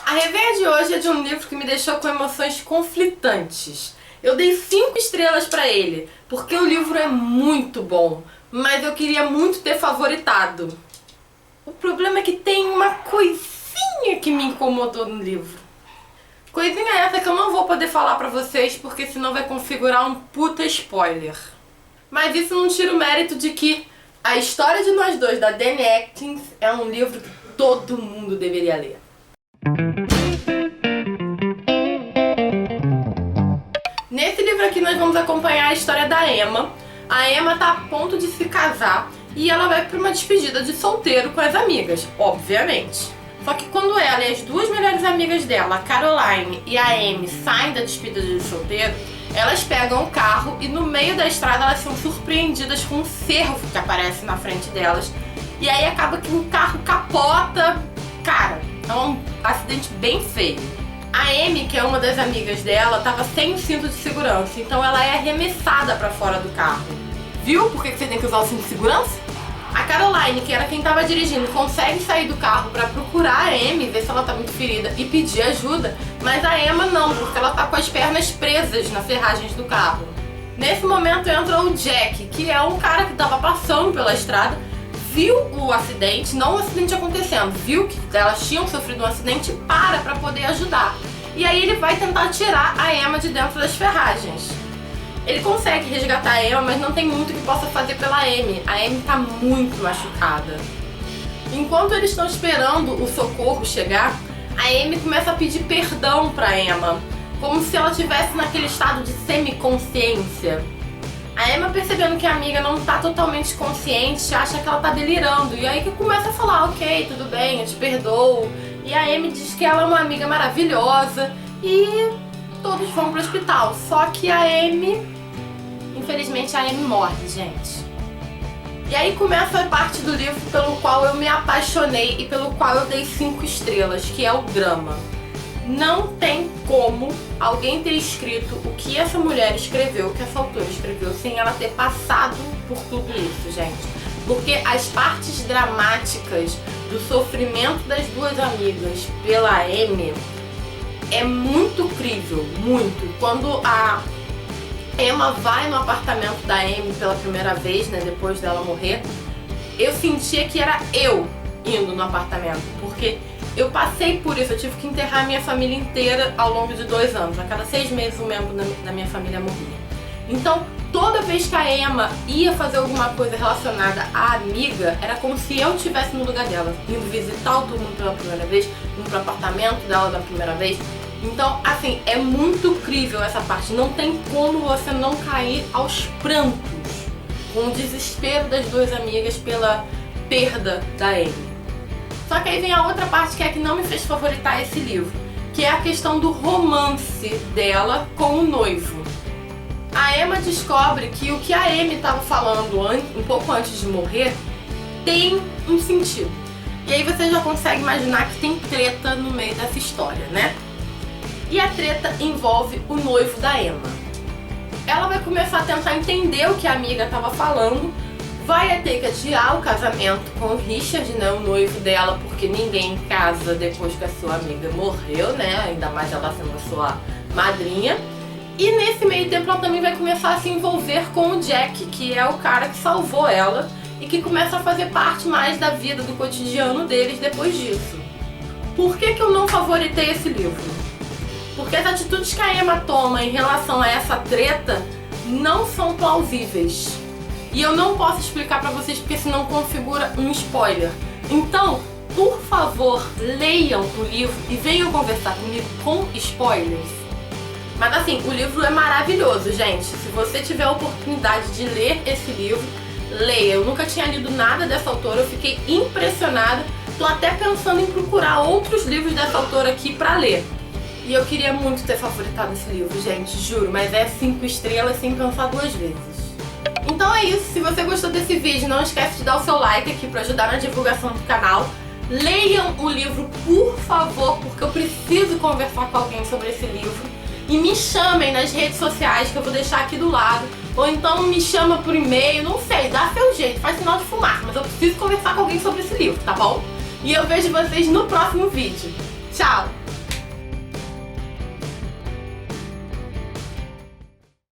A resenha de hoje é de um livro que me deixou com emoções conflitantes. Eu dei 5 estrelas pra ele, porque o livro é muito bom, mas eu queria muito ter favoritado. O problema é que tem uma coisinha que me incomodou no livro. Coisinha essa que eu não vou poder falar pra vocês, porque senão vai configurar um puta spoiler. Mas isso não tira o mérito de que A História de Nós Dois, da Dani Atkins, é um livro que todo mundo deveria ler. Nesse livro aqui nós vamos acompanhar a história da Emma. A Emma tá a ponto de se casar e ela vai pra uma despedida de solteiro com as amigas, obviamente. Só que quando ela e as duas melhores amigas dela, a Caroline e a Amy, saem da despedida de solteiro, elas pegam o carro e no meio da estrada elas são surpreendidas com um cervo que aparece na frente delas. E aí acaba que o carro capota. Cara, é um acidente bem feio. A Amy, que é uma das amigas dela, tava sem o cinto de segurança, então ela é arremessada pra fora do carro. Viu por que você tem que usar o cinto de segurança? A Caroline, que era quem tava dirigindo, consegue sair do carro pra procurar a Amy, ver se ela tá muito ferida e pedir ajuda, mas a Emma não, porque ela tá com as pernas presas nas ferragens do carro. Nesse momento entra o Jack, que é um cara que tava passando pela estrada, viu o acidente, não o acidente acontecendo, viu que elas tinham sofrido um acidente e pra poder ajudar. E aí ele vai tentar tirar a Emma de dentro das ferragens. Ele consegue resgatar a Emma, mas não tem muito que possa fazer pela Amy. A Amy tá muito machucada. Enquanto eles estão esperando o socorro chegar, a Amy começa a pedir perdão pra Emma, como se ela estivesse naquele estado de semiconsciência. A Emma, percebendo que a amiga não tá totalmente consciente, acha que ela tá delirando. E aí que começa a falar, ok, tudo bem, eu te perdoo. E a Amy diz que ela é uma amiga maravilhosa. E todos vão pro hospital. Só que a Amy... Infelizmente a Amy morre, gente. E aí começa a parte do livro pelo qual eu me apaixonei e pelo qual eu dei 5 estrelas, que é o drama. Não tem como alguém ter escrito o que essa mulher escreveu, o que essa autora escreveu, sem ela ter passado por tudo isso, gente. Porque as partes dramáticas do sofrimento das duas amigas pela Amy é muito crível, muito. Quando a Emma vai no apartamento da Amy pela primeira vez, né, depois dela morrer, eu sentia que era eu indo no apartamento, porque eu passei por isso, eu tive que enterrar a minha família inteira ao longo de 2 anos. A cada 6 meses um membro da minha família morria. Então, toda vez que a Emma ia fazer alguma coisa relacionada à amiga, era como se eu estivesse no lugar dela, indo visitar o túmulo pela primeira vez, indo pro apartamento dela da primeira vez. Então, assim, é muito crível essa parte. Não tem como você não cair aos prantos com o desespero das duas amigas pela perda da Amy. Só que aí vem a outra parte que é a que não me fez favoritar esse livro, que é a questão do romance dela com o noivo. A Emma descobre que o que a Amy estava falando um pouco antes de morrer tem um sentido. E aí você já consegue imaginar que tem treta no meio dessa história, né? E a treta envolve o noivo da Emma. Ela vai começar a tentar entender o que a amiga estava falando, vai ter que adiar o casamento com o Richard, né, o noivo dela, porque ninguém casa depois que a sua amiga morreu, né, ainda mais ela sendo a sua madrinha. E nesse meio tempo ela também vai começar a se envolver com o Jack, que é o cara que salvou ela e que começa a fazer parte mais da vida, do cotidiano deles depois disso. Por que eu não favoritei esse livro? Porque as atitudes que a Emma toma em relação a essa treta não são plausíveis. E eu não posso explicar pra vocês porque senão configura um spoiler. Então, por favor, leiam o livro e venham conversar comigo com spoilers. Mas assim, o livro é maravilhoso, gente. Se você tiver a oportunidade de ler esse livro, leia. Eu nunca tinha lido nada dessa autora, eu fiquei impressionada. Tô até pensando em procurar outros livros dessa autora aqui pra ler. E eu queria muito ter favoritado esse livro, gente, juro. Mas é 5 estrelas sem pensar 2 vezes. Então é isso, se você gostou desse vídeo, não esquece de dar o seu like aqui pra ajudar na divulgação do canal. Leiam o livro, por favor, porque eu preciso conversar com alguém sobre esse livro. E me chamem nas redes sociais, que eu vou deixar aqui do lado. Ou então me chama por e-mail, não sei, dá seu jeito, faz sinal de fumar. Mas eu preciso conversar com alguém sobre esse livro, tá bom? E eu vejo vocês no próximo vídeo. Tchau!